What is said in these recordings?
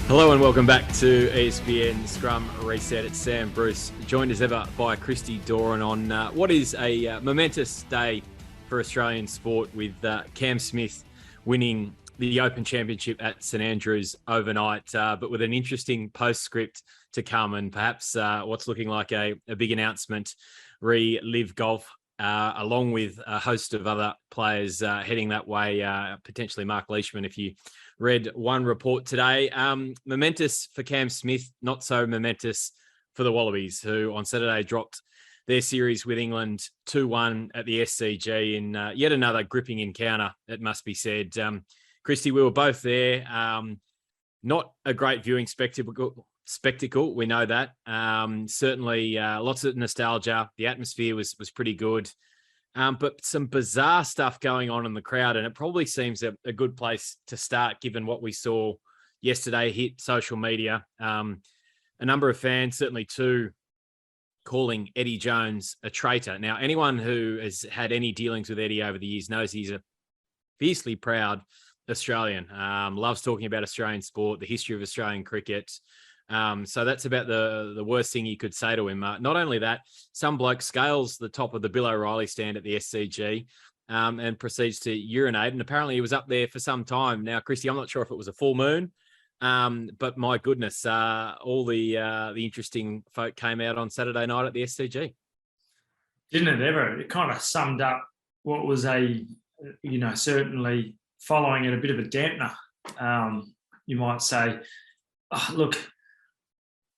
Hello and welcome back to ESPN Scrum Reset. It's Sam Bruce, joined as ever by Christy Doran on what is a momentous day for Australian sport, with Cam Smith winning the Open Championship at St Andrews overnight, but with an interesting postscript to come, and perhaps what's looking like a big announcement re Live Golf, along with a host of other players heading that way, potentially Mark Leishman, if you read one report today. Momentous for Cam Smith, not so momentous for the Wallabies, who on Saturday dropped their series with England 2-1 at the SCG in yet another gripping encounter, it must be said. Christy, we were both there. Not a great viewing spectacle, we know that. Certainly lots of nostalgia. The atmosphere was pretty good. But some bizarre stuff going on in the crowd, and it probably seems a good place to start, given what we saw yesterday hit social media. A number of fans, certainly two, calling Eddie Jones a traitor. Now, anyone who has had any dealings with Eddie over the years knows he's a fiercely proud Australian, loves talking about Australian sport, the history of Australian cricket. So that's about the worst thing you could say to him. Not only that, some bloke scales the top of the Bill O'Reilly stand at the SCG and proceeds to urinate. And apparently he was up there for some time. Now, Christy, I'm not sure if it was a full moon, but my goodness, all the interesting folk came out on Saturday night at the SCG. Didn't it ever? It kind of summed up what was certainly following it a bit of a dampener, you might say. Look,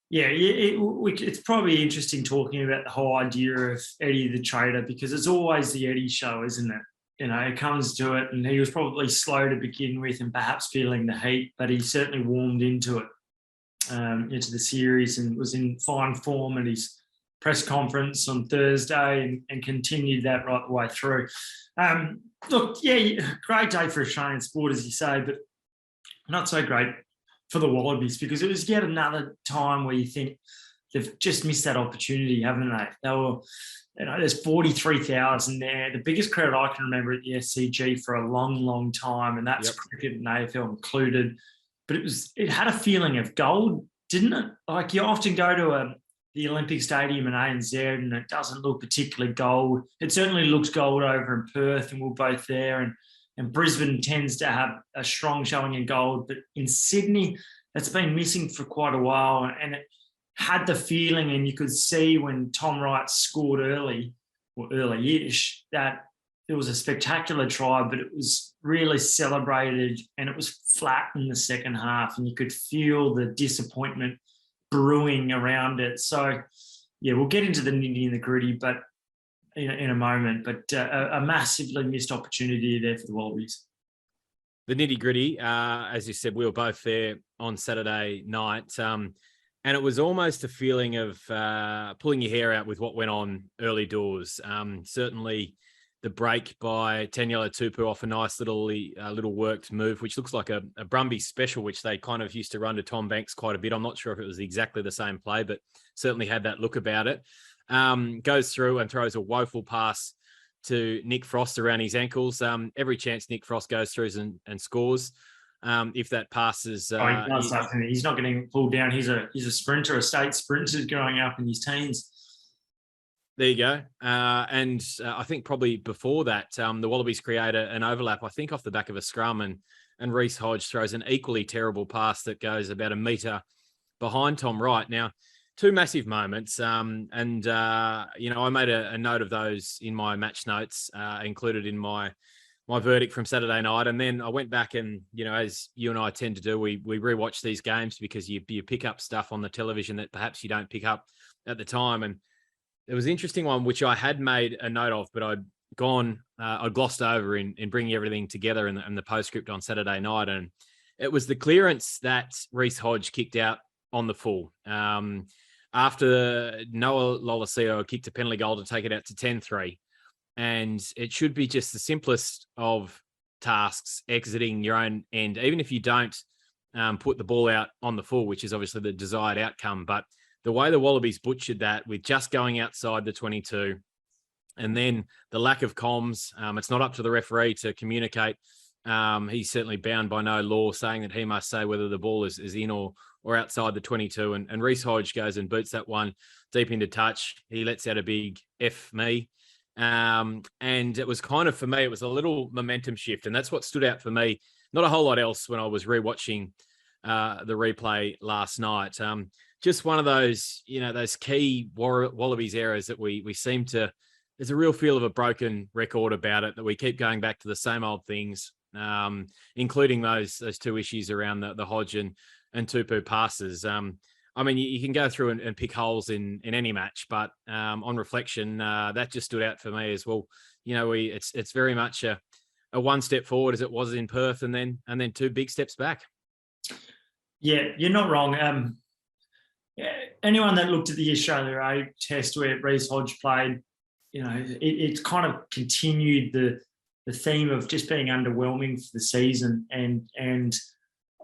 yeah, it's probably interesting talking about the whole idea of Eddie the traitor, because it's always the Eddie show, isn't it? You know, it comes to it, and he was probably slow to begin with and perhaps feeling the heat, but he certainly warmed into it, into the series, and was in fine form at his press conference on Thursday and continued that right the way through. Look, yeah, great day for Australian sport, as you say, but not so great for the Wallabies, because it was yet another time where you think they've just missed that opportunity, haven't they? They were, there's 43,000 there, the biggest crowd I can remember at the SCG for a long, long time, and that's cricket and AFL included. But it had a feeling of gold, didn't it? Like, you often go to the Olympic Stadium in ANZ and it doesn't look particularly gold. It certainly looks gold over in Perth, and we're both there, and Brisbane tends to have a strong showing in gold. But in Sydney, it's been missing for quite a while. And it had the feeling, and you could see when Tom Wright scored early-ish, that it was a spectacular try, but it was really celebrated, and it was flat in the second half, and you could feel the disappointment brewing around it. So, yeah, we'll get into the nitty and the gritty, but in a moment, but a massively missed opportunity there for the Wallabies. The nitty gritty, as you said, we were both there on Saturday night, and it was almost a feeling of pulling your hair out with what went on early doors. Certainly the break by Taniela Tupou off a nice little worked move, which looks like a Brumby special, which they kind of used to run to Tom Banks quite a bit. I'm not sure if it was exactly the same play, but certainly had that look about it. Goes through and throws a woeful pass to Nick Frost around his ankles. Every chance Nick Frost goes through and scores. If that passes, he's not getting pulled down. He's a sprinter, a state sprinter growing up in his teens. There you go. And I think probably before that, the Wallabies create an overlap, I think off the back of a scrum, and Reece Hodge throws an equally terrible pass that goes about a metre behind Tom Wright. Now, two massive moments. I made a note of those in my match notes, included in my verdict from Saturday night. And then I went back and, as you and I tend to do, we rewatch these games, because you pick up stuff on the television that perhaps you don't pick up at the time. And there was an interesting one, which I had made a note of, but I'd glossed over in bringing everything together in the postscript on Saturday night. And it was the clearance that Reece Hodge kicked out on the full. After Noah Lolosio kicked a penalty goal to take it out to 10-3. And it should be just the simplest of tasks, exiting your own end, even if you don't put the ball out on the full, which is obviously the desired outcome. But the way the Wallabies butchered that with just going outside the 22, and then the lack of comms, it's not up to the referee to communicate He's certainly bound by no law saying that he must say whether the ball is in or outside the 22. And Reece Hodge goes and boots that one deep into touch. He lets out a big F me. And it was kind of, for me, it was a little momentum shift. And that's what stood out for me. Not a whole lot else when I was rewatching the replay last night. Just one of those, those key Wallabies errors that we seem to, there's a real feel of a broken record about it, that we keep going back to the same old things, including those two issues around the Hodge and Tupu passes. I mean, you can go through and pick holes in any match, but on reflection, that just stood out for me as well. It's very much a one step forward as it was in Perth, and then two big steps back. Yeah, you're not wrong. Anyone that looked at the Australia A test where Reece Hodge played, it kind of continued the theme of just being underwhelming for the season. And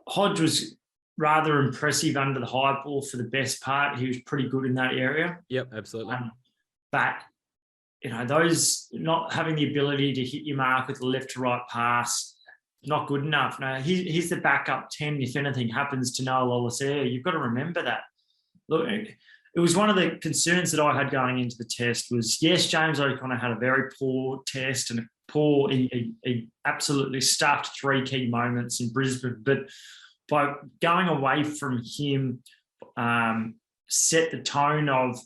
Hodge was rather impressive under the high ball for the best part. He was pretty good in that area. Yep, absolutely. But, those not having the ability to hit your mark with the left to right pass, not good enough. No, he's the backup 10 if anything happens to Noah Lolesea. You've got to remember that. Look, it was one of the concerns that I had going into the test was, yes, James O'Connor had a very poor test and he absolutely stuffed 3 key moments in Brisbane. But by going away from him, set the tone of,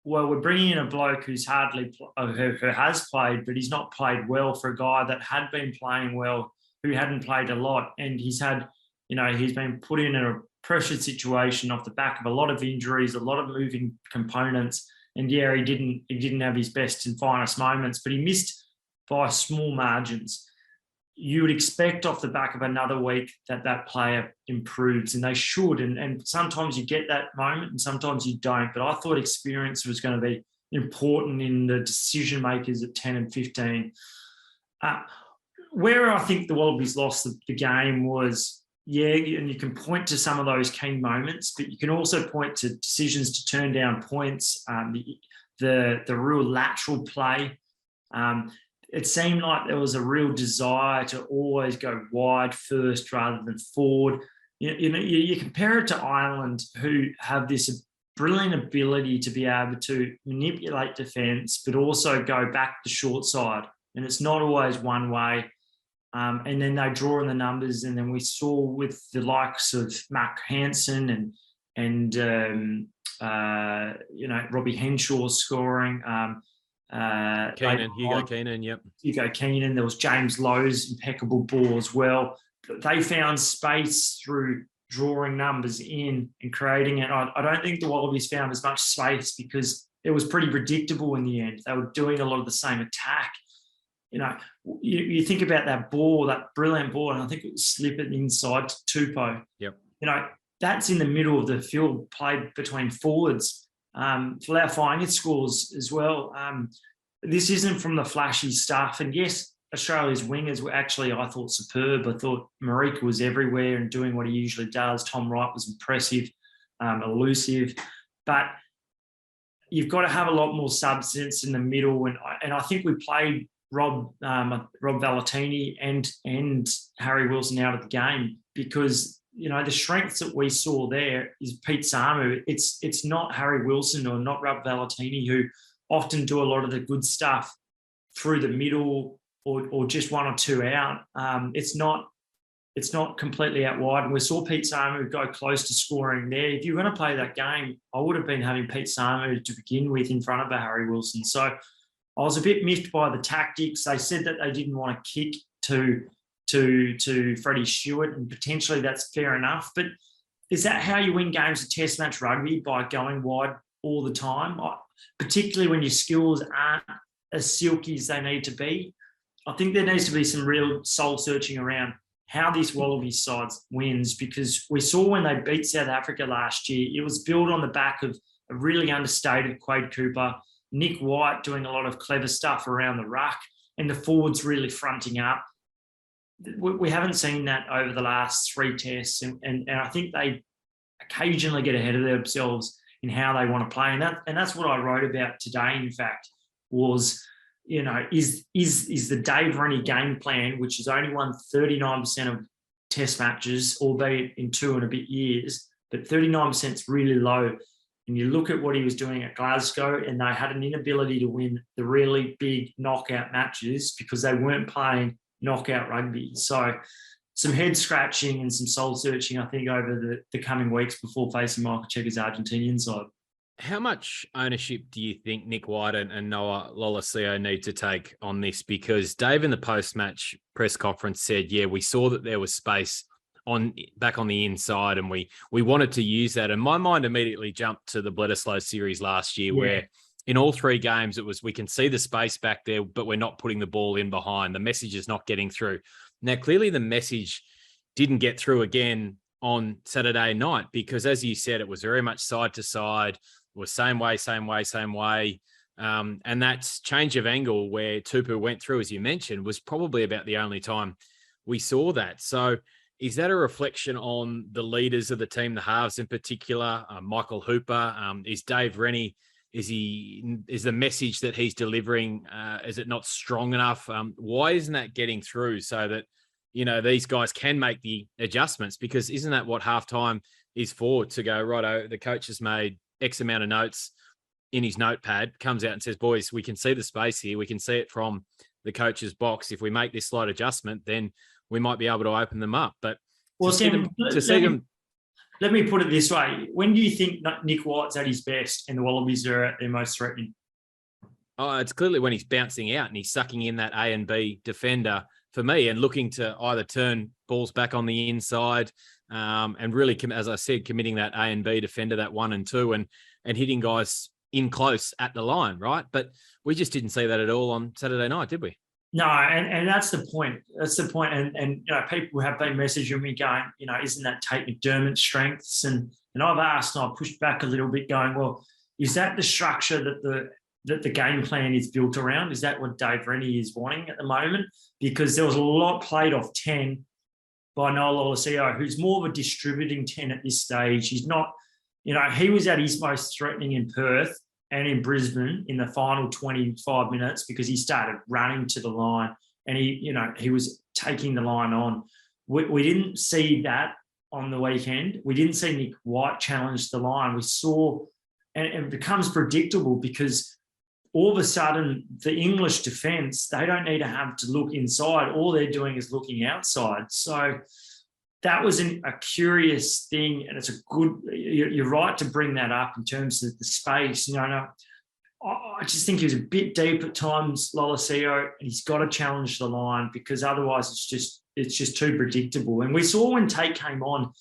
well, we're bringing in a bloke who has played, but he's not played well, for a guy that had been playing well, who hadn't played a lot. And he's had, he's been put in a pressured situation off the back of a lot of injuries, a lot of moving components. And yeah, he didn't have his best and finest moments, but he missed by small margins. You would expect off the back of another week that player improves, and they should. And sometimes you get that moment and sometimes you don't. But I thought experience was going to be important in the decision makers at 10 and 15. Where I think the Wallabies lost the game was, yeah, and you can point to some of those key moments, but you can also point to decisions to turn down points, the real lateral play. It seemed like there was a real desire to always go wide first rather than forward. You compare it to Ireland, who have this brilliant ability to be able to manipulate defence, but also go back the short side. And it's not always one way. And then they draw in the numbers, and then we saw with the likes of Mark Hansen and Robbie Henshaw scoring. Hugo Keenan, yep. Hugo Keenan. There was James Lowe's impeccable ball as well. They found space through drawing numbers in and creating it. I don't think the Wallabies found as much space because it was pretty predictable in the end. They were doing a lot of the same attack. You think about that ball, that brilliant ball, and I think it was slipping inside to Tupou. Yep. That's in the middle of the field, played between forwards. Falafine scores as well. This isn't from the flashy stuff. And yes, Australia's wingers were actually, I thought, superb. I thought Marika was everywhere and doing what he usually does. Tom Wright was impressive, elusive. But you've got to have a lot more substance in the middle. And I think we played Rob Valentini and Harry Wilson out of the game because, the strengths that we saw there is Pete Samu. It's not Harry Wilson or not Rob Valentini, who often do a lot of the good stuff through the middle or just one or two out. It's not completely out wide. And we saw Pete Samu go close to scoring there. If you're going to play that game, I would have been having Pete Samu to begin with in front of a Harry Wilson. So I was a bit miffed by the tactics. They said that they didn't want to kick to Freddie Stewart, and potentially that's fair enough. But is that how you win games of Test match rugby, by going wide all the time, particularly when your skills aren't as silky as they need to be? I think there needs to be some real soul searching around how this Wallabies side wins, because we saw when they beat South Africa last year, it was built on the back of a really understated Quade Cooper, Nick White doing a lot of clever stuff around the ruck, and the forwards really fronting up. We haven't seen that over the last 3 tests, and I think they occasionally get ahead of themselves in how they want to play. And that's what I wrote about today, in fact, was, is the Dave Rennie game plan, which has only won 39% of test matches, albeit in 2 and a bit years, but 39% is really low. And you look at what he was doing at Glasgow, and they had an inability to win the really big knockout matches because they weren't playing knockout rugby. So some head scratching and some soul searching, I think, over the coming weeks before facing Michael Cheika's Argentinian side. How much ownership do you think Nick White and Noah Lolosio need to take on this? Because Dave in the post-match press conference said, yeah, we saw that there was space back on the inside and we wanted to use that. And my mind immediately jumped to the Bledisloe series last year where in all 3 games it was, we can see the space back there, but we're not putting the ball in behind. The message is not getting through. Now, clearly the message didn't get through again on Saturday night because, as you said, it was very much side to side. It was same way. And that change of angle where Tupu went through, as you mentioned, was probably about the only time we saw that. So is that a reflection on the leaders of the team, the halves in particular, Michael Hooper? Is Dave Rennie, is the message that he's delivering, is it not strong enough? Why isn't that getting through so that, these guys can make the adjustments? Because isn't that what halftime is for, to go, righto, the coach has made X amount of notes in his notepad, comes out and says, boys, we can see the space here. We can see it from the coach's box. If we make this slight adjustment, then we might be able to open them up. But let me put it this way. When do you think Nick White's at his best and the Wallabies are at their most threatening? Oh, it's clearly when he's bouncing out and he's sucking in that A and B defender for me and looking to either turn balls back on the inside and really, as I said, committing that A and B defender, that 1 and 2 and hitting guys in close at the line, right? But we just didn't see that at all on Saturday night, did we? No, and that's the point. That's the point. And people have been messaging me going, isn't that Tate McDermott's strengths? And I've asked and I've pushed back a little bit going, well, is that the structure that the game plan is built around? Is that what Dave Rennie is wanting at the moment? Because there was a lot played off 10 by Noah Lolosio, who's more of a distributing 10 at this stage. He's not, he was at his most threatening in Perth and in Brisbane in the final 25 minutes because he started running to the line and he was taking the line on. We didn't see that on the weekend. We didn't see Nick White challenge the line. We saw, and it becomes predictable because all of a sudden the English defence, they don't need to have to look inside. All they're doing is looking outside. So that was a curious thing, and it's a good. You're right to bring that up in terms of the space. I just think he was a bit deep at times, Lolosio, and he's got to challenge the line because otherwise it's just too predictable. And we saw when Tate came on,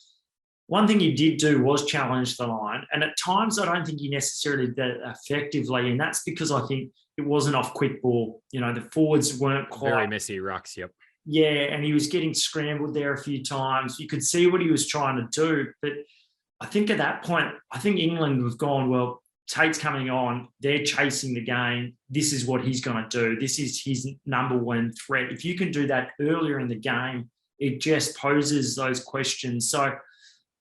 one thing he did do was challenge the line, and at times I don't think he necessarily did it effectively, and that's because I think it wasn't off quick ball. The forwards weren't quite very messy rucks. Yep. Yeah, and he was getting scrambled there a few times. You could see what he was trying to do. But I think at that point, I think England have gone, well, Tate's coming on. They're chasing the game. This is what he's going to do. This is his number one threat. If you can do that earlier in the game, it just poses those questions. So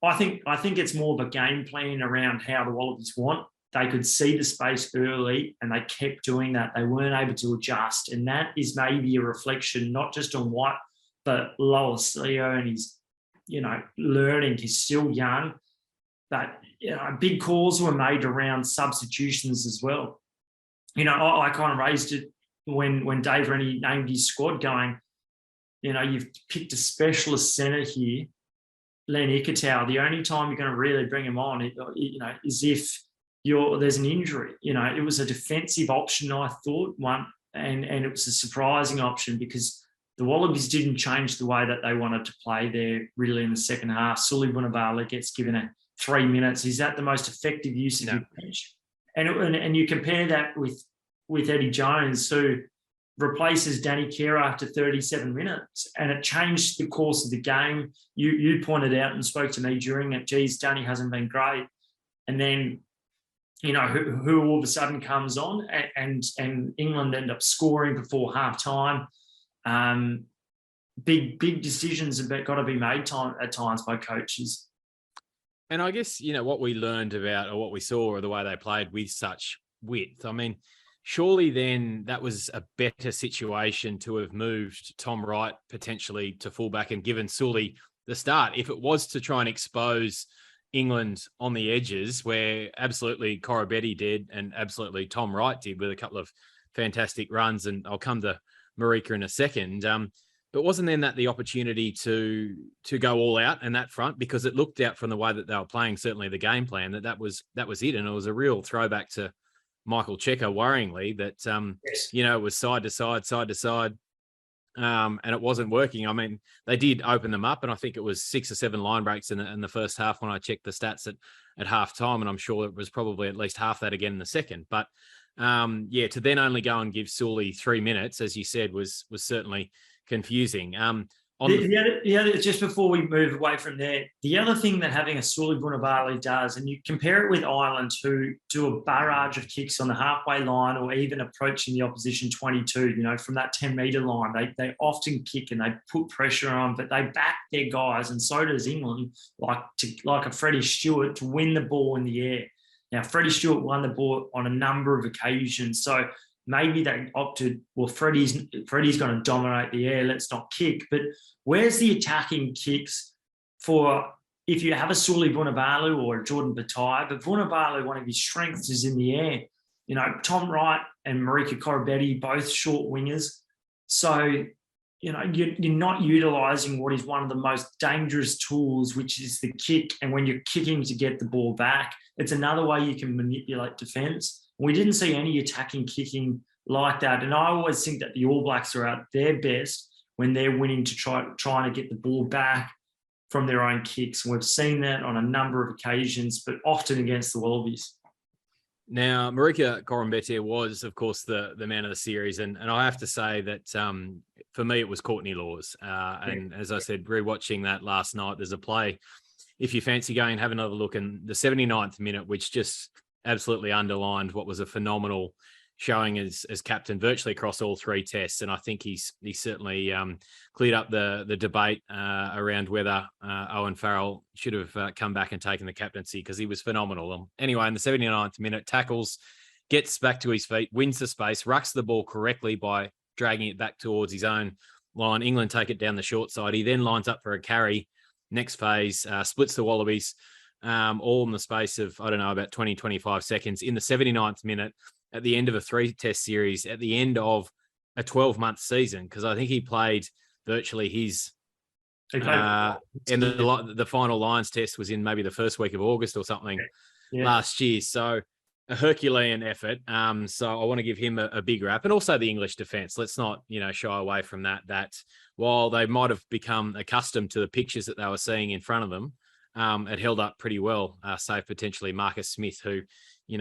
I think it's more of a game plan around how the Wallabies want. They could see the space early and they kept doing that. They weren't able to adjust. And that is maybe a reflection, not just on White, but Lolosio and he's, learning. He's still young. But, big calls were made around substitutions as well. I kind of raised it when Dave Rennie named his squad going, you've picked a specialist centre here, Len Ikitau. The only time you're going to really bring him on, is if there's an injury. It was a defensive option, I thought, and it was a surprising option because the Wallabies didn't change the way that they wanted to play there really in the second half. Sully Bunabala gets given 3 minutes. Is that the most effective use of your bench? And you compare that with Eddie Jones, who replaces Danny Kerr after 37 minutes, and it changed the course of the game. You pointed out and spoke to me during it, geez, Danny hasn't been great. And then who all of a sudden comes on and England end up scoring before half time. Big decisions have got to be made at times by coaches. And I guess, what we learned about or what we saw or the way they played with such width. I mean, surely then that was a better situation to have moved Tom Wright potentially to fullback and given Sully the start. If it was to try and expose England on the edges, where absolutely Corabetti did and absolutely Tom Wright did with a couple of fantastic runs, and I'll come to Marika in a second. But wasn't then that the opportunity to go all out in that front? Because it looked out from the way that they were playing, certainly the game plan, that was it. And it was a real throwback to Michael Checker, worryingly, that, Yes. it was side to side, and it wasn't working. I mean, they did open them up, and I think it was 6 or 7 line breaks in the first half when I checked the stats at half time, and I'm sure it was probably at least half that again in the second. But to then only go and give Sully 3 minutes, as you said, was certainly confusing. The other, just before we move away from there, the other thing that having a Sully Vunivalu does, and you compare it with Ireland, who do a barrage of kicks on the halfway line or even approaching the opposition 22, from that 10-metre line. They often kick and they put pressure on, but they back their guys, and so does England, like a Freddie Stewart, to win the ball in the air. Now, Freddie Stewart won the ball on a number of occasions, so maybe they opted, well, Freddie's going to dominate the air, let's not kick. But where's the attacking kicks for if you have a Sully Vunivalu or a Jordan Bataille? But Vunivalu, one of his strengths is in the air. Tom Wright and Marika Corabetti, both short wingers. So, you're not utilising what is one of the most dangerous tools, which is the kick. And when you're kicking to get the ball back, it's another way you can manipulate defence. We didn't see any attacking kicking like that. And I always think that the All Blacks are at their best when they're winning to trying to get the ball back from their own kicks. And we've seen that on a number of occasions, but often against the Wallabies. Now, Marika Corabetti was, of course, the man of the series. And I have to say that for me, it was Courtney Lawes. And as I said, rewatching that last night, there's a play, if you fancy going and have another look, in the 79th minute, which just absolutely underlined what was a phenomenal showing as captain virtually across all 3 tests. And I think he's certainly cleared up the debate around whether Owen Farrell should have come back and taken the captaincy, because he was phenomenal. Anyway, in the 79th minute, tackles, gets back to his feet, wins the space, rucks the ball correctly by dragging it back towards his own line. England take it down the short side. He then lines up for a carry. Next phase, splits the Wallabies, all in the space of, about 20, 25 seconds. In the 79th minute, at the end of a 3-test series, at the end of a 12-month season, because I think he played virtually his... and the final Lions test was in maybe the first week of August or something last year. So a Herculean effort. So I want to give him a big rap. And also the English defence. Let's not, shy away from that. That while they might have become accustomed to the pictures that they were seeing in front of them, it held up pretty well, save potentially Marcus Smith, who,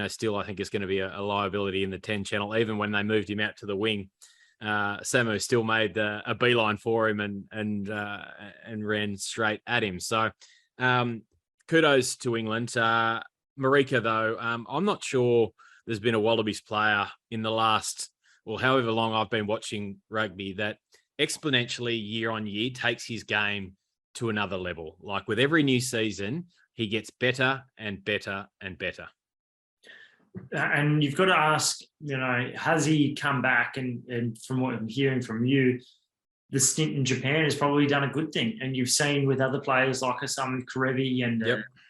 still I think is going to be a liability in the 10 channel. Even when they moved him out to the wing, Samu still made a beeline for him and ran straight at him. So kudos to England. Marika, though, I'm not sure there's been a Wallabies player in the last, or however long I've been watching rugby, that exponentially year on year takes his game to another level. Like with every new season, he gets better and better and better. And you've got to ask, has he come back? And from what I'm hearing from you, the stint in Japan has probably done a good thing. And you've seen with other players like Osama Karevi and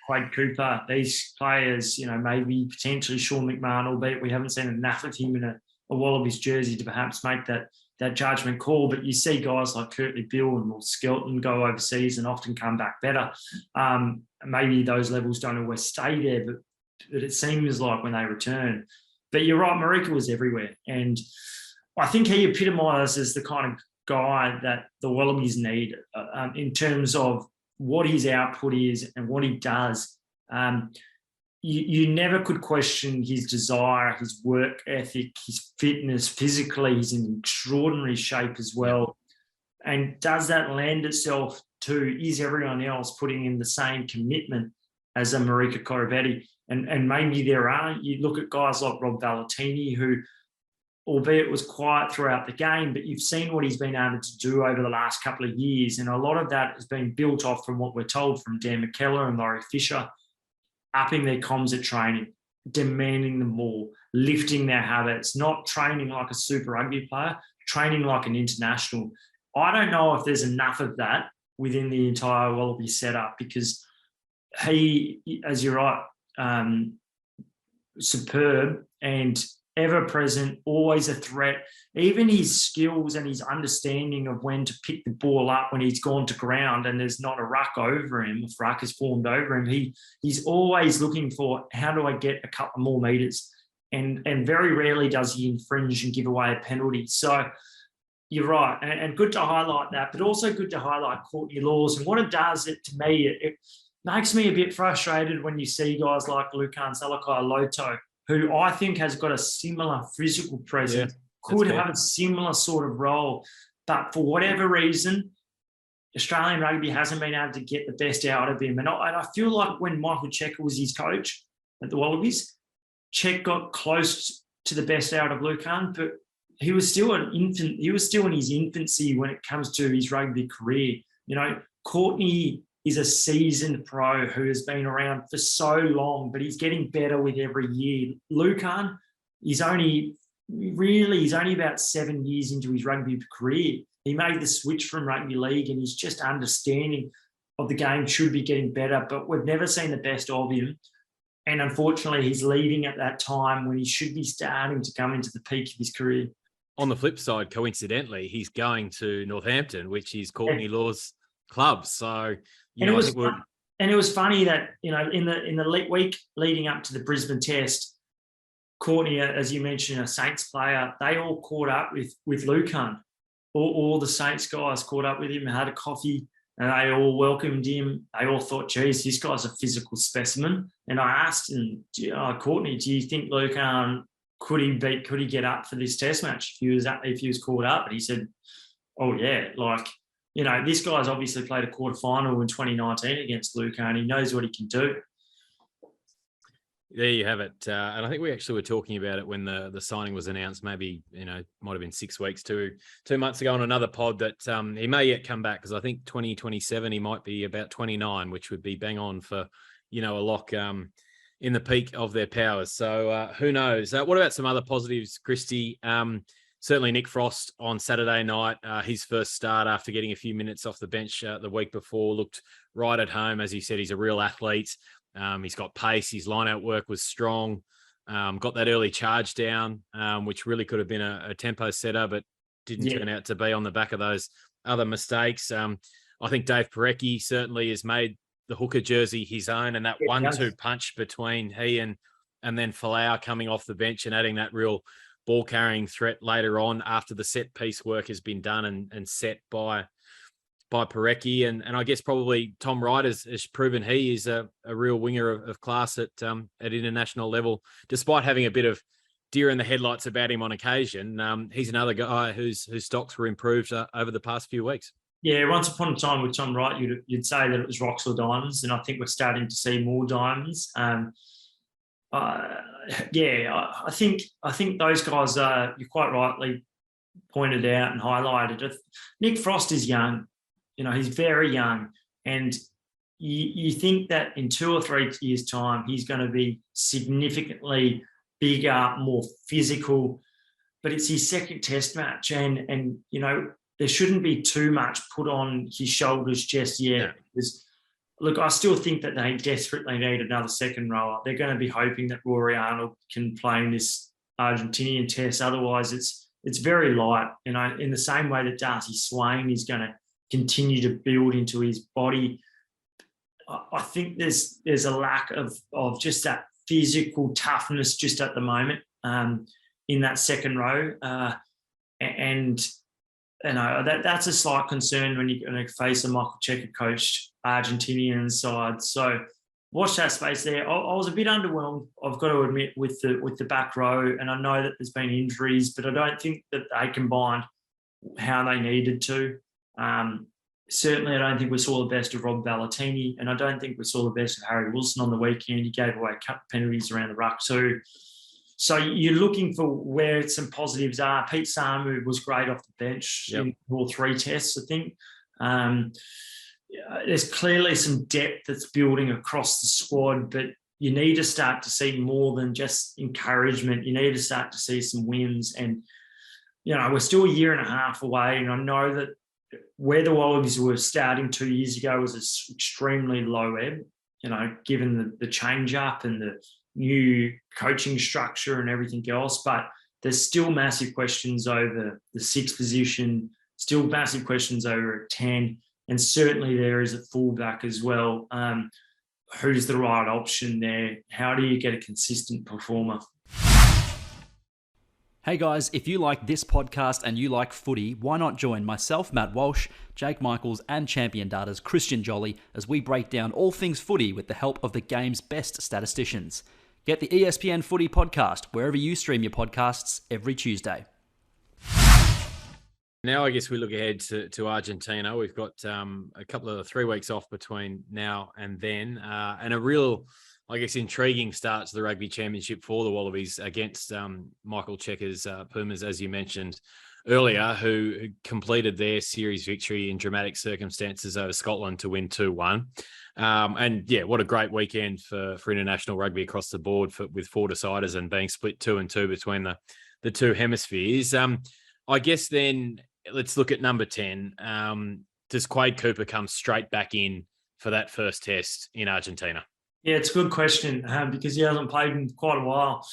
Quade Cooper, these players, maybe potentially Sean McMahon, albeit we haven't seen enough of him in a Wallabies jersey to perhaps make that judgment call. But you see guys like Kurtley Bill and Skelton go overseas and often come back better. Maybe those levels don't always stay there, but it seems like when they return. But you're right, Marika was everywhere. And I think he epitomises the kind of guy that the Wallabies need in terms of what his output is and what he does. You never could question his desire, his work ethic, his fitness. Physically, he's in extraordinary shape as well. And does that lend itself to, is everyone else putting in the same commitment as a Marika Corabetti? And maybe there are. You look at guys like Rob Valentini, who, albeit was quiet throughout the game, but you've seen what he's been able to do over the last couple of years. And a lot of that has been built off from what we're told from Dan McKellar and Laurie Fisher, upping their comms at training. demanding the more, lifting their habits, not training like a Super Rugby player, training like an international. I don't know if there's enough of that within the entire Wallaby setup, because he, as you're right, superb and ever-present, always a threat. Even his skills and his understanding of when to pick the ball up when he's gone to ground and there's not a ruck over him, if ruck is formed over him, he's always looking for, how do I get a couple more metres? And very rarely does he infringe and give away a penalty. So you're right, and good to highlight that, but also good to highlight Courtney Lawes. And what it does, to me, it makes me a bit frustrated when you see guys like Lukan Salakai-Loto, who I think has got a similar physical presence, could have a similar sort of role. But for whatever reason, Australian rugby hasn't been able to get the best out of him. And I feel like when Michael Cheika was his coach at the Wallabies, Check got close to the best out of Lukan, but he was still an infant. He was still in his infancy when it comes to his rugby career. You know, Courtney is a seasoned pro who has been around for so long, but he's getting better with every year. Lukan, he's only about 7 years into his rugby career. He made the switch from rugby league, and he's just understanding of the game should be getting better, but we've never seen the best of him. And unfortunately, he's leaving at that time when he should be starting to come into the peak of his career. On the flip side, coincidentally, he's going to Northampton, which is Courtney Lawes' club. So, it was funny that, you know, in the week leading up to the Brisbane Test, Courtney, as you mentioned, a Saints player, they all caught up with Lukan. All the Saints guys caught up with him, had a coffee, and they all welcomed him. They all thought, geez, this guy's a physical specimen. And I asked him, Courtney, do you think Lukan, could he get up for this Test match if he was caught up? And he said, oh yeah, like, you know, this guy's obviously played a quarterfinal in 2019 against Lukan. He knows what he can do. There you have it. And I think we actually were talking about it when the signing was announced, maybe, you know, might have been 6 weeks, 2 months ago on another pod, that he may yet come back, because I think 2027 he might be about 29, which would be bang on for, you know, a lock in the peak of their powers. So who knows? What about some other positives, Christy? Certainly Nick Frost on Saturday night, his first start after getting a few minutes off the bench the week before, looked right at home. As you said, he's a real athlete. He's got pace. His line-out work was strong. Got that early charge down, which really could have been a tempo setter, but didn't turn out to be on the back of those other mistakes. I think Dave Parecki certainly has made the hooker jersey his own, and that 1-2 punch between he and then Folau coming off the bench and adding that real ball-carrying threat later on after the set-piece work has been done and set by Parecki. And I guess probably Tom Wright has proven he is a real winger of class at international level, despite having a bit of deer in the headlights about him on occasion. He's another guy whose stocks were improved over the past few weeks. Yeah, once upon a time with Tom Wright, you'd say that it was rocks or diamonds, and I think we're starting to see more diamonds. I think those guys, you quite rightly pointed out and highlighted. Nick Frost is young. You know, he's very young, and you think that in 2 or 3 years' time, he's going to be significantly bigger, more physical. But it's his second Test match, and you know, there shouldn't be too much put on his shoulders just yet. Yeah. Because, look, I still think that they desperately need another second rower. They're going to be hoping that Rory Arnold can play in this Argentinian Test. Otherwise, it's very light. You know, in the same way that Darcy Swain is going to continue to build into his body, I think there's a lack of just that physical toughness just at the moment in that second row, and you know that's a slight concern when you're going to face a Michael Cheika coached Argentinian side. So watch that space there. I was a bit underwhelmed, I've got to admit, with the back row, and I know that there's been injuries, but I don't think that they combined how they needed to. Certainly, I don't think we saw the best of Rob Valentini, and I don't think we saw the best of Harry Wilson on the weekend. He gave away a couple of penalties around the ruck too. So you're looking for where some positives are. Pete Samu was great off the bench in all 3 tests, I think. There's clearly some depth that's building across the squad, but you need to start to see more than just encouragement. You need to start to see some wins. And, we're still a year and a half away. And I know that where the Wallabies were starting 2 years ago was an extremely low ebb, given the change up and the new coaching structure and everything else. But there's still massive questions over the 6th position, still massive questions over at 10. And certainly there is a fullback as well. Who's the right option there? How do you get a consistent performer? Hey guys, if you like this podcast and you like footy, why not join myself, Matt Walsh, Jake Michaels and Champion Data's Christian Jolly as we break down all things footy with the help of the game's best statisticians. Get the ESPN Footy Podcast wherever you stream your podcasts every Tuesday. Now I guess we look ahead to Argentina. We've got a couple of 3 weeks off between now and then, and a real, I guess, intriguing start to the Rugby Championship for the Wallabies against Michael Checker's Pumas, as you mentioned earlier, who completed their series victory in dramatic circumstances over Scotland to win 2-1. And yeah, what a great weekend for international rugby across the board with 4 deciders and being split 2-2 between the two hemispheres. I guess then let's look at number 10. Does Quade Cooper come straight back in for that first test in Argentina? Yeah, it's a good question because he hasn't played in quite a while.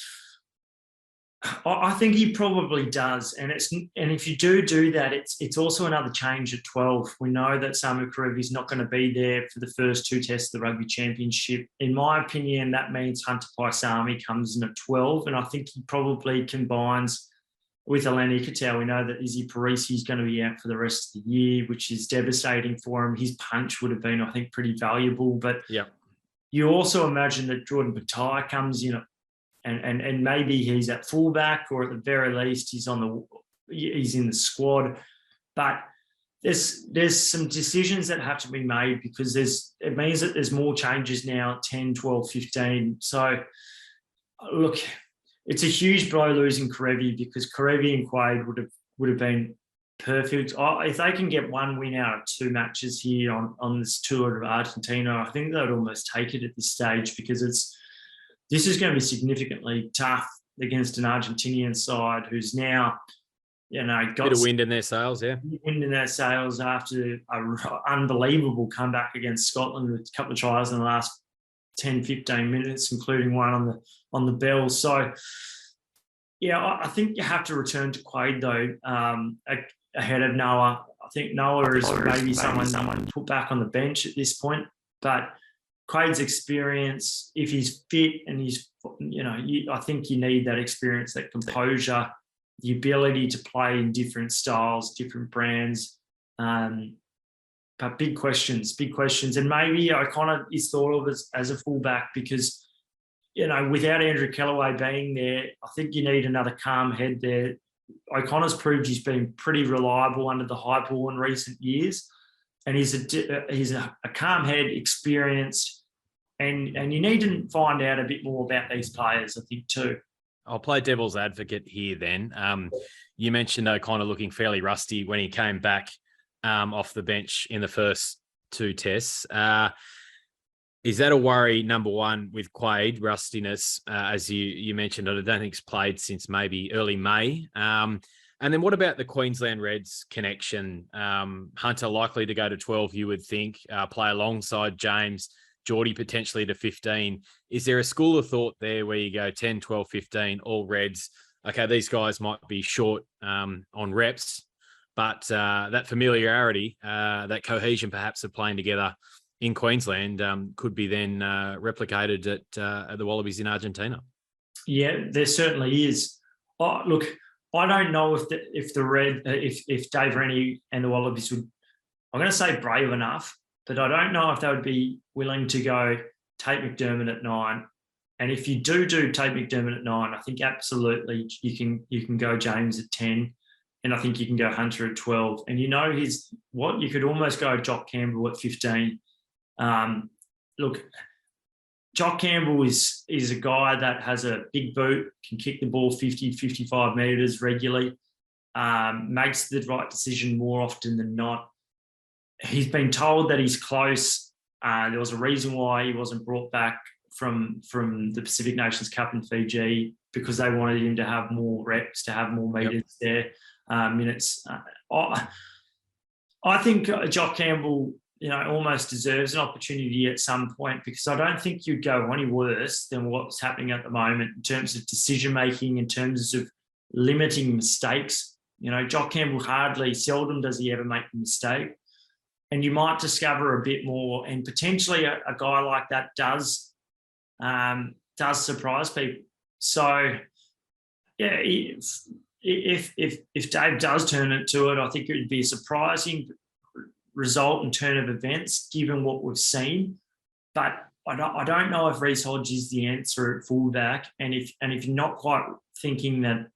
I think he probably does, and if you do that, it's also another change at 12. We know that Samu Kerevi's not going to be there for the first 2 tests of the Rugby Championship. In my opinion, that means Hunter Paisami comes in at 12, and I think he probably combines with Alani Ikitau. We know that Izzy Parisi is going to be out for the rest of the year, which is devastating for him. His punch would have been, I think, pretty valuable, but yeah. You also imagine that Jordan Batai comes in and maybe he's at fullback, or at the very least he's in the squad. But there's some decisions that have to be made because it means that there's more changes now at 10, 12, 15. So look, it's a huge blow losing Kerevi because Kerevi and Quade would have been perfect. If they can get 1 win out of 2 matches here on this tour of Argentina, I think they would almost take it at this stage because this is going to be significantly tough against an Argentinian side who's now, got a bit of wind in their sails, yeah. Wind in their sails after an unbelievable comeback against Scotland with a couple of tries in the last 10, 15 minutes, including one on the bell. So, yeah, I think you have to return to Quade though. Ahead of Noah. I think Noah is maybe someone put back on the bench at this point, but Quade's experience, if he's fit and I think you need that experience, that composure, the ability to play in different styles, different brands. But big questions. And maybe O'Connor is thought of as a fullback because, without Andrew Kellaway being there, I think you need another calm head there. O'Connor's proved he's been pretty reliable under the high ball in recent years, and he's a calm head, experienced, and you need to find out a bit more about these players, I think, too. I'll play devil's advocate here then. You mentioned O'Connor looking fairly rusty when he came back off the bench in the first 2 tests. Is that a worry, number one, with Quade, rustiness, as you mentioned? I don't think he's played since maybe early May. And then what about the Queensland Reds connection? Hunter likely to go to 12, you would think, play alongside James, Geordie potentially to 15. Is there a school of thought there where you go 10, 12, 15, all Reds? Okay, these guys might be short on reps, but that familiarity, that cohesion perhaps of playing together in Queensland could be then replicated at the Wallabies in Argentina. Yeah, there certainly is. Look, I don't know if Dave Rennie and the Wallabies would, I'm going to say brave enough, but I don't know if they would be willing to go Tate McDermott at 9. And if you do Tate McDermott at 9, I think absolutely you can go James at 10. And I think you can go Hunter at 12. And you could almost go Jock Campbell at 15. Look, Jock Campbell is a guy that has a big boot, can kick the ball 50, 55 metres regularly, makes the right decision more often than not. He's been told that he's close. There was a reason why he wasn't brought back from the Pacific Nations Cup in Fiji because they wanted him to have more reps, to have more meters there, minutes. I think Jock Campbell, almost deserves an opportunity at some point, because I don't think you'd go any worse than what's happening at the moment in terms of decision making, in terms of limiting mistakes. Jock Campbell seldom does he ever make a mistake. And you might discover a bit more, and potentially a guy like that does surprise people. So, yeah, if Dave does turn it to it, I think it would be a surprising result and turn of events given what we've seen. But I don't know if Reece Hodge is the answer at fullback, and if you're not quite thinking that.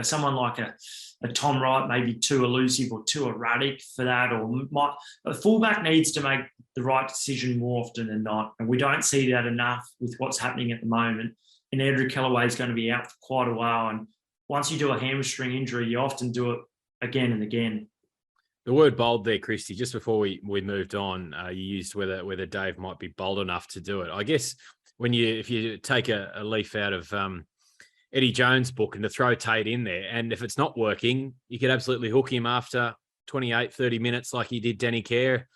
Someone like a Tom Wright may be too elusive or too erratic for that, or a fullback needs to make the right decision more often than not, and we don't see that enough with what's happening at the moment. And Andrew Kellaway is going to be out for quite a while, and once you do a hamstring injury, you often do it again and again. The word bold there, Christy, just before we moved on, you used whether Dave might be bold enough to do it. I guess if you take a leaf out of Eddie Jones' book and to throw Tate in there, and if it's not working, you could absolutely hook him after 28, 30 minutes like you did Danny Kerr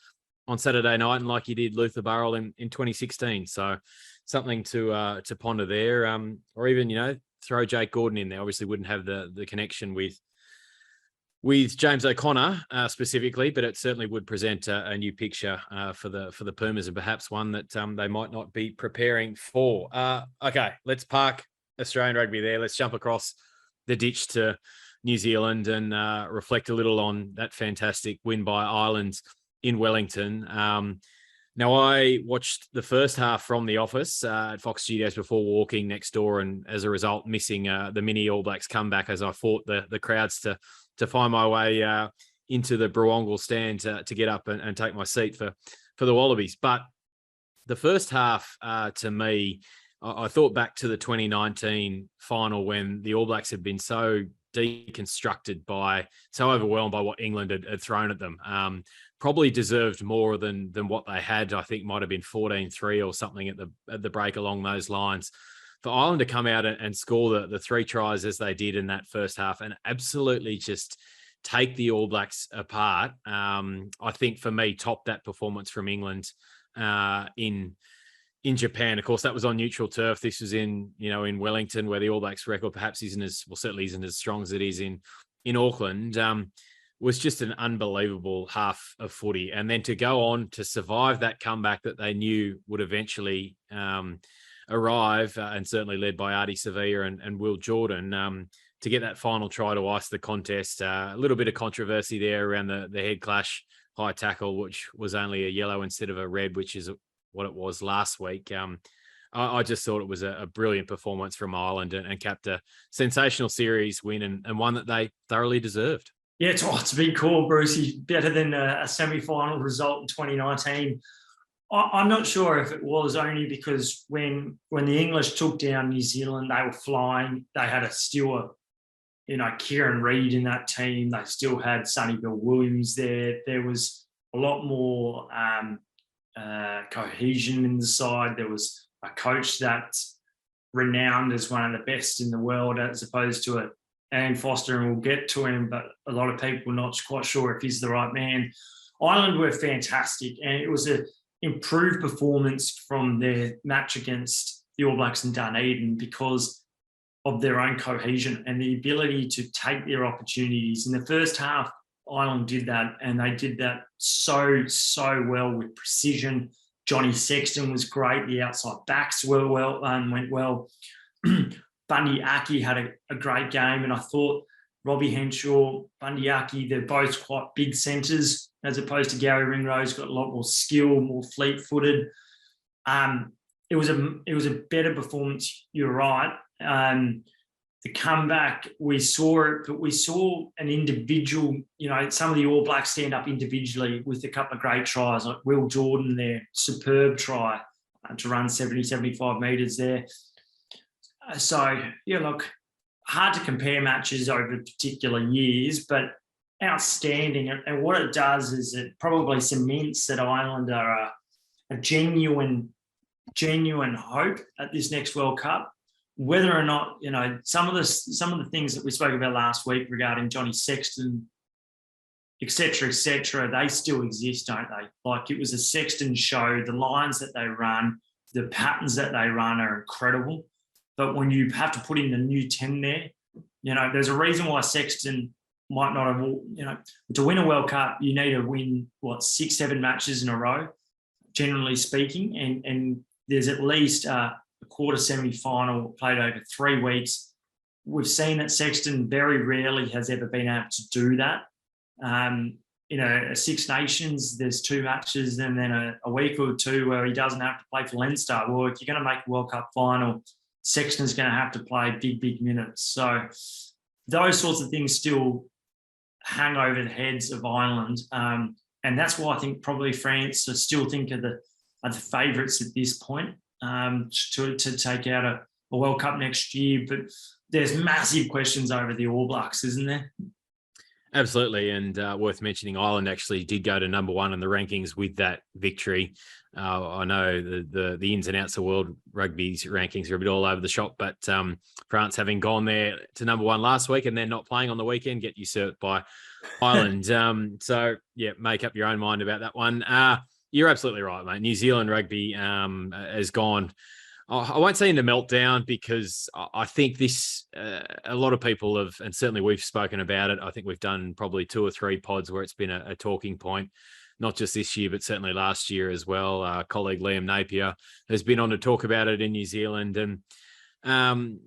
on Saturday night and like you did Luther Burrell in 2016. So something to ponder there. Or even, throw Jake Gordon in there. Obviously wouldn't have the connection with James O'Connor specifically, but it certainly would present a new picture for the Pumas, and perhaps one that they might not be preparing for. Okay, let's park Australian rugby there. Let's jump across the ditch to New Zealand and reflect a little on that fantastic win by Ireland in Wellington. Now, I watched the first half from the office at Fox Studios before walking next door, and as a result, missing the mini All Blacks comeback as I fought the crowds to find my way into the Brewongle stand to get up and take my seat for the Wallabies. But the first half, to me, I thought back to the 2019 final when the All Blacks had been so deconstructed so overwhelmed by what England had thrown at them. Probably deserved more than what they had. I think might have been 14-3 or something at the break along those lines. For Ireland to come out and score the 3 tries as they did in that first half and absolutely just take the All Blacks apart, I think for me topped that performance from England in Japan. Of course, that was on neutral turf. This was in Wellington, where the All Blacks record perhaps certainly isn't as strong as it is in Auckland. Was just an unbelievable half of footy. And then to go on to survive that comeback that they knew would eventually arrive, and certainly led by Artie Sevilla and Will Jordan, to get that final try to ice the contest. A little bit of controversy there around the head clash, high tackle, which was only a yellow instead of a red, which is what it was last week. I just thought it was a brilliant performance from Ireland and capped a sensational series win and one that they thoroughly deserved. Yeah, it's a big call, Brucey. Better than a semi-final result in 2019. I'm not sure if it was only because when the English took down New Zealand, they were flying. They had Kieran Reid in that team. They still had Sonny Bill Williams there. There was a lot more cohesion in the side. There was a coach that's renowned as one of the best in the world, as opposed to Ian Foster, and we'll get to him, but a lot of people are not quite sure if he's the right man. Ireland were fantastic, and it was an improved performance from their match against the All Blacks in Dunedin because of their own cohesion and the ability to take their opportunities. In the first half, Ireland did that, and they did that so well with precision. Johnny Sexton was great. The outside backs went well. Bundy Aki had a great game, and I thought Robbie Henshaw, Bundy Aki, they're both quite big centres, as opposed to Gary Ringrose, got a lot more skill, more fleet-footed. It was a better performance. You're right. The comeback, we saw it, but we saw an individual, some of the All Blacks stand up individually with a couple of great tries, like Will Jordan there, superb try to run 70, 75 metres there. So, look, hard to compare matches over particular years, but outstanding. And what it does is it probably cements that Ireland are a genuine genuine hope at this next World Cup. Whether or not, some of the things that we spoke about last week regarding Johnny Sexton, et cetera, they still exist, don't they? Like, it was a Sexton show. The lines that they run, the patterns that they run are incredible. But when you have to put in the new 10 there, there's a reason why Sexton might not have, to win a World Cup, you need to win, 6-7 matches in a row, generally speaking. And there's at least a quarter semi-final played over 3 weeks. We've seen that Sexton very rarely has ever been able to do that. A Six Nations, there's 2 matches and then a week or 2 where he doesn't have to play for Leinster. Well, if you're going to make a World Cup final, Sexton's going to have to play big minutes. So those sorts of things still hang over the heads of Ireland. And that's why I think probably France still think are the favourites at this point to take out a World Cup next year. But there's massive questions over the All Blacks, isn't there? Absolutely, and worth mentioning, Ireland actually did go to number 1 in the rankings with that victory. I know the ins and outs of world rugby's rankings are a bit all over the shop, but France, having gone there to number 1 last week and then not playing on the weekend, get usurped by Ireland. So, make up your own mind about that one. You're absolutely right, mate. New Zealand rugby has gone, I won't say in the meltdown, because I think this, a lot of people have, and certainly we've spoken about it. I think we've done probably 2 or 3 pods where it's been a talking point, not just this year, but certainly last year as well. Our colleague Liam Napier has been on to talk about it in New Zealand. And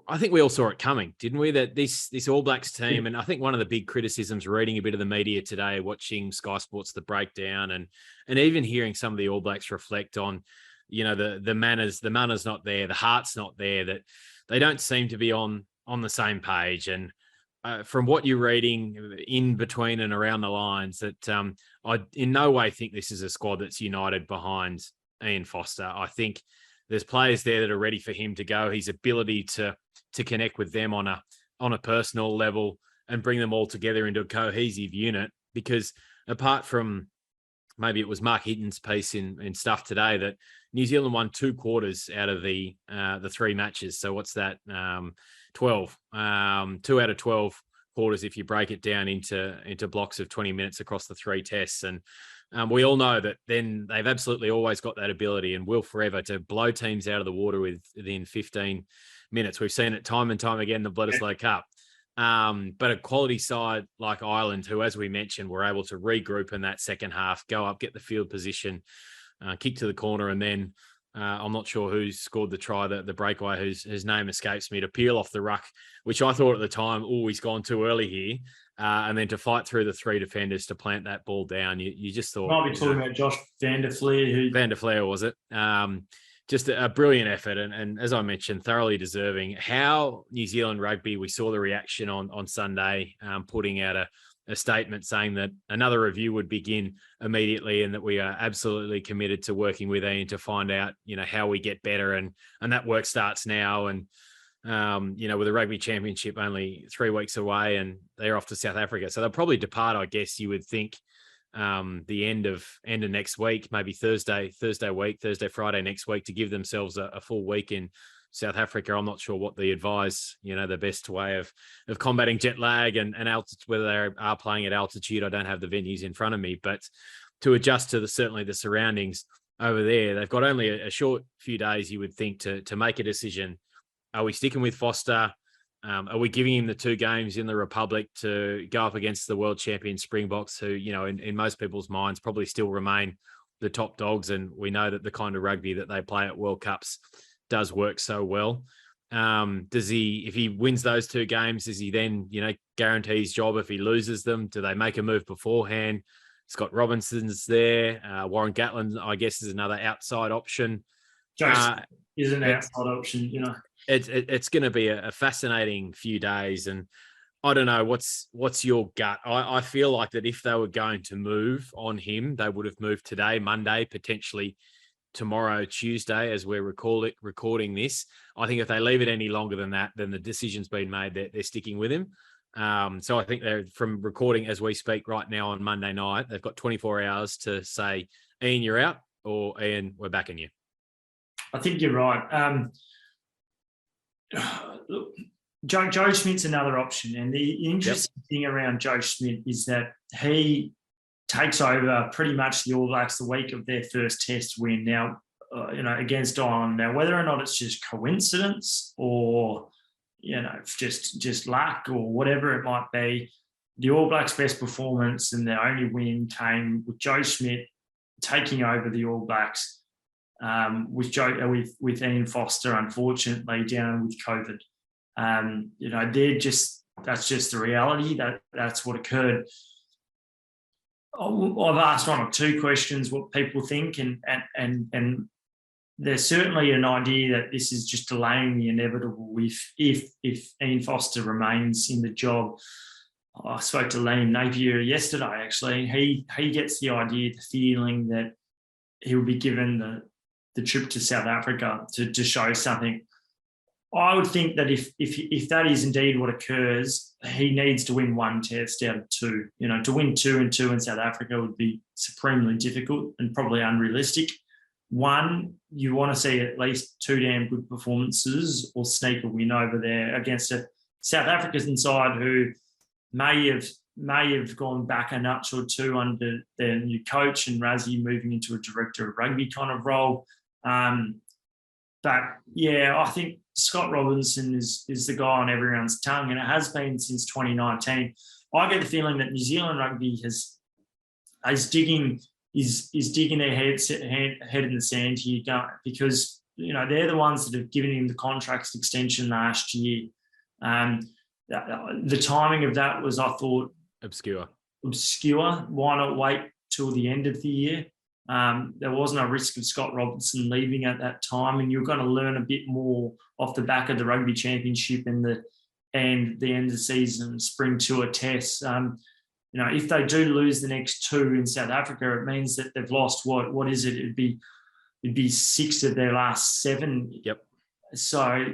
I think we all saw it coming, didn't we? That this All Blacks team, and I think one of the big criticisms reading a bit of the media today, watching Sky Sports, the breakdown, and even hearing some of the All Blacks reflect on, the manners not there, the heart's not there, that they don't seem to be on the same page. And from what you're reading in between and around the lines, that I in no way think this is a squad that's united behind Ian Foster. I think there's players there that are ready for him to go. His ability to connect with them on a personal level and bring them all together into a cohesive unit. Because apart from, maybe it was Mark Hitton's piece in Stuff today, that New Zealand won 2 quarters out of the 3 matches. So what's that? 12. 2 out of 12 quarters if you break it down into blocks of 20 minutes across the 3 tests. And we all know that then they've absolutely always got that ability and will forever to blow teams out of the water within 15 minutes. We've seen it time and time again, the Bledisloe Cup. But a quality side like Ireland, who, as we mentioned, were able to regroup in that second half, go up, get the field position, kick to the corner, and then I'm not sure who scored the try, the breakaway, whose name escapes me, to peel off the ruck, which I thought at the time, he's gone too early here. And then to fight through the 3 defenders to plant that ball down, you just thought... Might be talking about Josh Van der Fleer. Van der Fleer, was it? Just a brilliant effort, and as I mentioned, thoroughly deserving. How New Zealand rugby, we saw the reaction on Sunday, putting out a statement saying that another review would begin immediately and that we are absolutely committed to working with Ian to find out, how we get better, and that work starts now. And with the Rugby Championship only 3 weeks away, and they're off to South Africa, so they'll probably depart, I guess you would think, the end of next week, maybe Thursday, Friday next week, to give themselves a full week in South Africa. I'm not sure what they advise, the best way of combating jet lag and altitude, whether they are playing at altitude. I don't have the venues in front of me, but to adjust to certainly the surroundings over there, they've got only a short few days, you would think, to make a decision. Are we sticking with Foster? Are we giving him the 2 games in the Republic to go up against the world champion Springboks, who, in most people's minds probably still remain the top dogs? And we know that the kind of rugby that they play at World Cups does work so well. Does he, if he wins those 2 games, does he then, guarantee his job if he loses them? Do they make a move beforehand? Scott Robinson's there. Warren Gatland, I guess, is another outside option. Joseph is an outside option, It's going to be a fascinating few days, and I don't know, what's your gut? I feel like that if they were going to move on him, they would have moved today, Monday, potentially tomorrow, Tuesday, as we're recording this. I think if they leave it any longer than that, then the decision's been made that they're sticking with him. So I think they're, from recording as we speak right now on Monday night, they've got 24 hours to say, Ian, you're out. or Ian, we're backing you? I think you're right. Look, Joe Schmidt's another option. And the interesting thing around Joe Schmidt is that he takes over pretty much the All Blacks the week of their first test win. Now, against Ireland. Now, whether or not it's just coincidence or, just luck or whatever it might be, the All Blacks' best performance and their only win came with Joe Schmidt taking over the All Blacks with Ian Foster, unfortunately, down with COVID. That's just the reality. That's what occurred. I've asked one or two questions what people think, and there's certainly an idea that this is just delaying the inevitable if Ian Foster remains in the job. I spoke to Liam Napier yesterday, actually. He gets the idea, the feeling that he will be given the trip to South Africa to show something. I would think that if that is indeed what occurs, he needs to win one test out of two. To win 2-2 in South Africa would be supremely difficult and probably unrealistic. One, you want to see at least two damn good performances or sneak a win over there against a South African side who may have gone back a notch or two under their new coach and Razzie moving into a director of rugby kind of role. But yeah, I think Scott Robinson is the guy on everyone's tongue, and it has been since 2019. I get the feeling that New Zealand rugby is digging their head in the sand here, because they're the ones that have given him the contract extension last year. The timing of that was, I thought, obscure. Why not wait till the end of the year? There wasn't a risk of Scott Robinson leaving at that time, and you're going to learn a bit more off the back of the Rugby Championship and the end of the season spring tour tests. If they do lose the next two in South Africa, it means that they've lost what is it? It'd be 6 of their last 7. Yep. So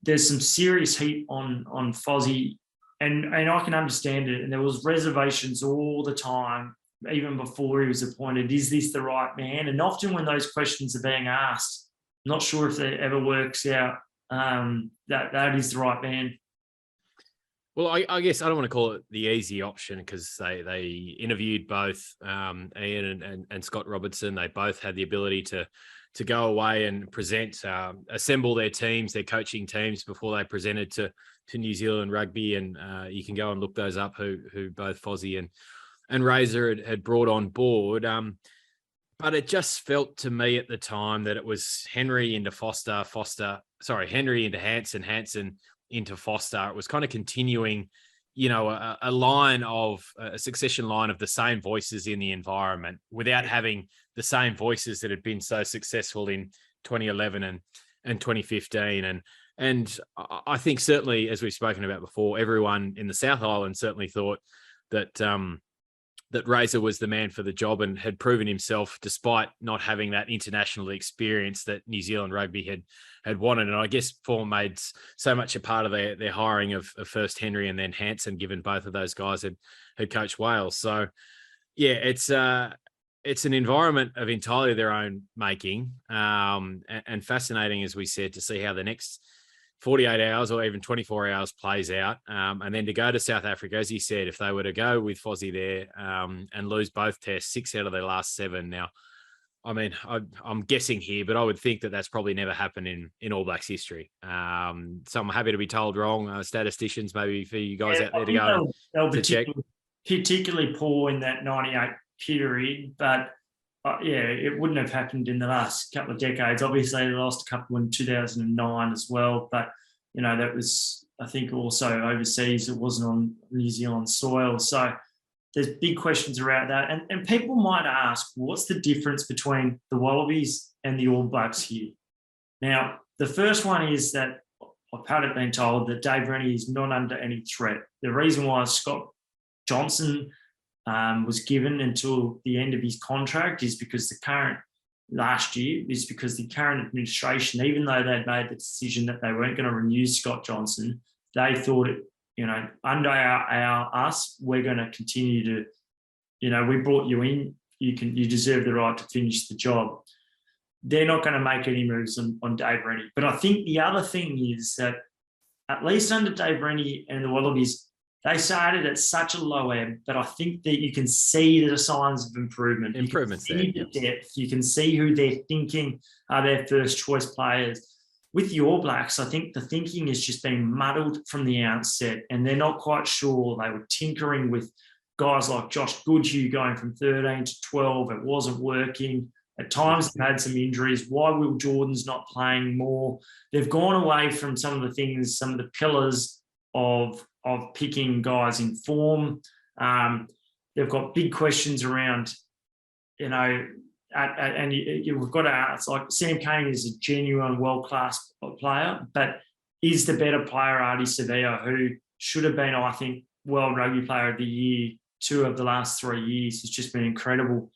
there's some serious heat on Fozzie, and I can understand it. And there was reservations all the time, even before he was appointed. Is this the right man? And often when those questions are being asked, I'm not sure if it ever works out that is the right man. Well, I guess I don't want to call it the easy option, because they interviewed both Ian and Scott Robertson. They both had the ability to go away and present, assemble their teams, their coaching teams before they presented to New Zealand rugby. And you can go and look those up, who both Fozzie and Razor had brought on board. But it just felt to me at the time that it was Henry into Henry into Hansen into Foster. It was kind of continuing, a succession line of the same voices in the environment without having the same voices that had been so successful in 2011 and 2015. And I think certainly, as we've spoken about before, everyone in the South Island certainly thought that Razor was the man for the job and had proven himself, despite not having that international experience that New Zealand rugby had wanted. And I guess form made so much a part of their hiring of first Henry and then Hansen, given both of those guys had coached Wales. So yeah, it's an environment of entirely their own making, and fascinating, as we said, to see how the next 48 hours or even 24 hours plays out. And then to go to South Africa, as you said, if they were to go with Fozzie there and lose both tests, 6 out of their last 7. Now, I mean, I'm guessing here, but I would think that that's probably never happened in All Blacks history. So I'm happy to be told wrong. Statisticians, maybe for you guys out there to go to check. Particularly poor in that 98 period, but it wouldn't have happened in the last couple of decades. Obviously, they lost a couple in 2009 as well, but that was, I think, also overseas. It wasn't on New Zealand soil. So there's big questions around that. And people might ask, what's the difference between the Wallabies and the All Blacks here? Now, the first one is that I've had it been told that Dave Rennie is not under any threat. The reason why Scott Johnson was given until the end of his contract is because the current administration, even though they'd made the decision that they weren't going to renew Scott Johnson, they thought under us, we're going to continue to, we brought you in you deserve the right to finish the job. They're not going to make any moves on Dave Rennie. But I think the other thing is that at least under Dave Rennie and the Wallabies, they started at such a low ebb, but I think that you can see the signs of improvement. Improvements you can see there. the depth. You can see who they're thinking are their first choice players. With the All Blacks, I think the thinking has just been muddled from the outset, and they're not quite sure. They were tinkering with guys like Josh Goodhue going from 13 to 12. It wasn't working. At times, they've had some injuries. Why Will Jordan's not playing more? They've gone away from some of the things, some of the pillars of picking guys in form. They've got big questions around, you've got to ask, like, Sam Cane is a genuine world-class player, but is the better player Artie Sevilla, who should have been, I think, World Rugby Player of the Year 2 of the last 3 years. Has just been incredible.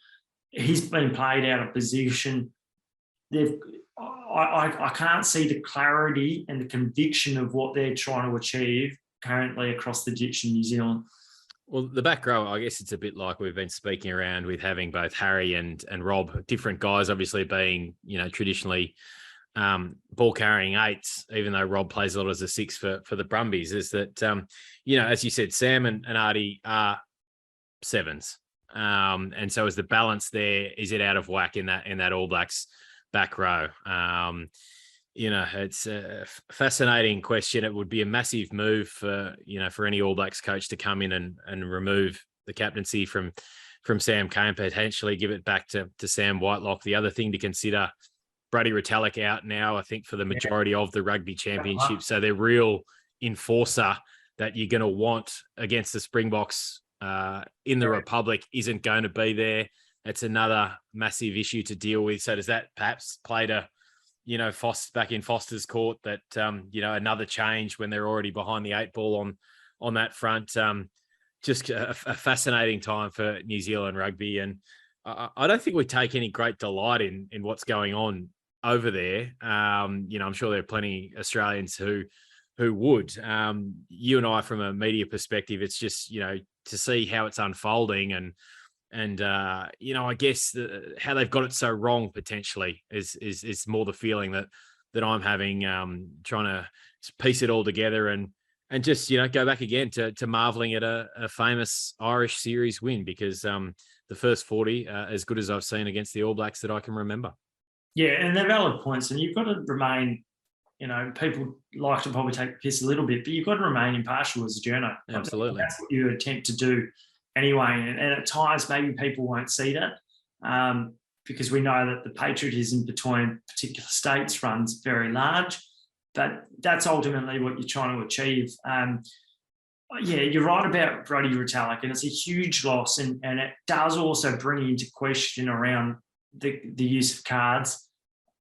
He's been played out of position. I can't see the clarity and the conviction of what they're trying to achieve currently across the ditch in New Zealand. Well, the back row, I guess it's a bit like we've been speaking around with having both Harry and Rob, different guys, obviously being, traditionally ball carrying eights, even though Rob plays a lot as a 6 for the Brumbies, is that, as you said, Sam and Artie are 7s. And so is the balance there, is it out of whack in that All Blacks back row? It's a fascinating question. It would be a massive move for any All Blacks coach to come in and remove the captaincy from Sam Cane, potentially give it back to Sam Whitelock. The other thing to consider, Brady Retallick out now, I think, for the majority of the Rugby Championship. So their real enforcer that you're going to want against the Springboks in the Republic isn't going to be there. It's another massive issue to deal with. So does that perhaps play to, back in Foster's court that, another change when they're already behind the 8 ball on that front? Just a fascinating time for New Zealand rugby. And I don't think we take any great delight in what's going on over there. I'm sure there are plenty Australians who would. You and I, from a media perspective, it's just, to see how it's unfolding and I guess how they've got it so wrong potentially is more the feeling that I'm having, trying to piece it all together and just, go back again to marveling at a famous Irish series win, because the first 40, as good as I've seen against the All Blacks that I can remember. Yeah, and they're valid points, and you've got to remain, people like to probably take the piss a little bit, but you've got to remain impartial as a journo. Absolutely. That's what you attempt to do anyway. And at times, maybe people won't see that because we know that the patriotism between particular states runs very large, but that's ultimately what you're trying to achieve. You're right about Brady Retallick, and it's a huge loss, and it does also bring into question around the use of cards.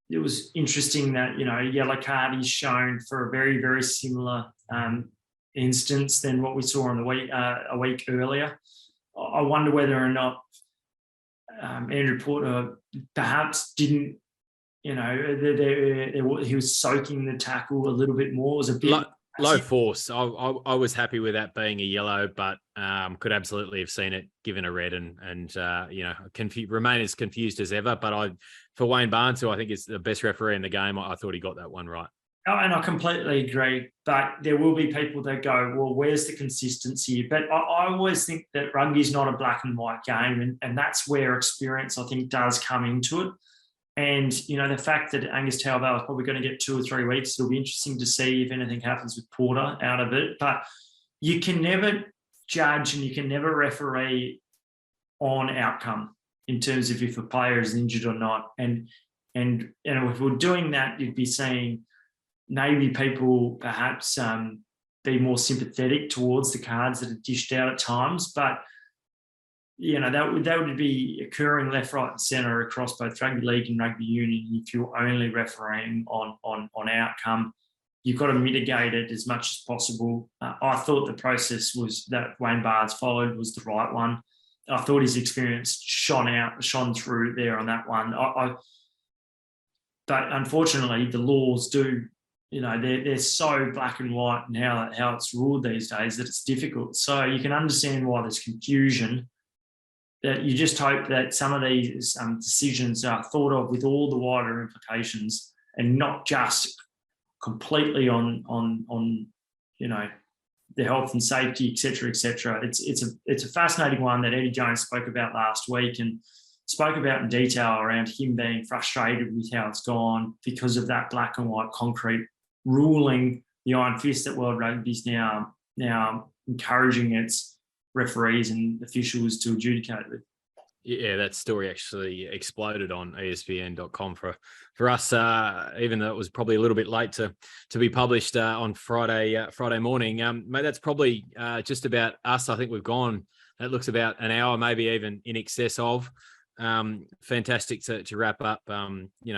It was interesting that, yellow card is shown for a very, very similar instance than what we saw on the week a week earlier. I wonder whether or not Andrew Porter perhaps didn't, he was soaking the tackle a little bit more. It was a bit low force. I was happy with that being a yellow, but could absolutely have seen it given a red and remain as confused as ever. But for Wayne Barnes, who I think is the best referee in the game, I thought he got that one right. Oh, and I completely agree. But there will be people that go, well, where's the consistency? But I always think that rugby is not a black and white game, and that's where experience, I think, does come into it. And, the fact that Angus Taubell is probably going to get 2 or 3 weeks, it'll be interesting to see if anything happens with Porter out of it. But you can never judge and you can never referee on outcome in terms of if a player is injured or not. And if we're doing that, you'd be seeing maybe people perhaps be more sympathetic towards the cards that are dished out at times. But that would be occurring left, right, and centre across both rugby league and rugby union. If you're only refereeing on outcome, you've got to mitigate it as much as possible. I thought the process that Wayne Barnes followed was the right one. I thought his experience shone through there on that one. But unfortunately, the laws do. They're so black and white and how it's ruled these days that it's difficult. So you can understand why there's confusion. you just hope that some of these decisions are thought of with all the wider implications and not just completely on the health and safety, et cetera, et cetera. It's a fascinating one that Eddie Jones spoke about last week and spoke about in detail around him being frustrated with how it's gone because of that black and white concrete ruling, the iron fist that World Rugby's now encouraging its referees and officials to adjudicate with. Yeah, that story actually exploded on ESPN.com for us, even though it was probably a little bit late to be published on Friday morning. Mate, that's probably just about us. I think we've gone. That looks about an hour, maybe even in excess of. Fantastic to wrap up.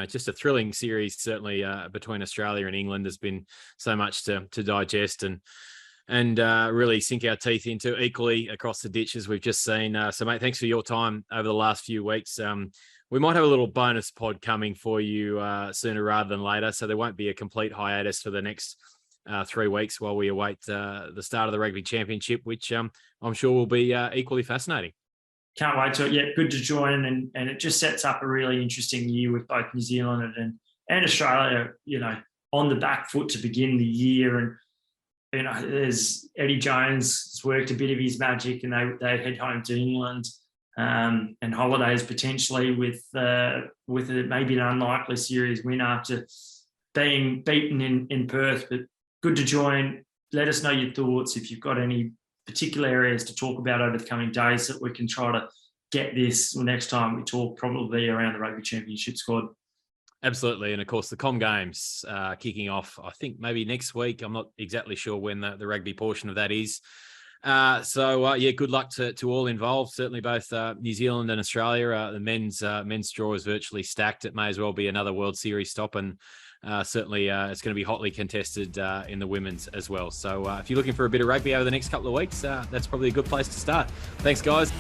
Just a thrilling series, certainly between Australia and England. There's been so much to digest and really sink our teeth into equally across the ditch as we've just seen. So, mate, thanks for your time over the last few weeks. We might have a little bonus pod coming for you sooner rather than later, so there won't be a complete hiatus for the next 3 weeks while we await the start of the Rugby Championship, which I'm sure will be equally fascinating. Can't wait to it. Yeah, good to join, and it just sets up a really interesting year with both New Zealand and Australia, on the back foot to begin the year. And there's Eddie Jones has worked a bit of his magic, and they head home to England and holidays potentially with maybe an unlikely series win after being beaten in Perth. But good to join. Let us know your thoughts if you've got any particular areas to talk about over the coming days that we can try to get this next time we talk, probably around the Rugby Championship squad. Good And of course, the Com Games kicking off, I think maybe next week. I'm not exactly sure when the rugby portion of that is. Good luck to all involved. Certainly both New Zealand and Australia. The men's draw is virtually stacked. It may as well be another World Series stop, and certainly it's going to be hotly contested in the women's as well. So if you're looking for a bit of rugby over the next couple of weeks, that's probably a good place to start. Thanks, guys.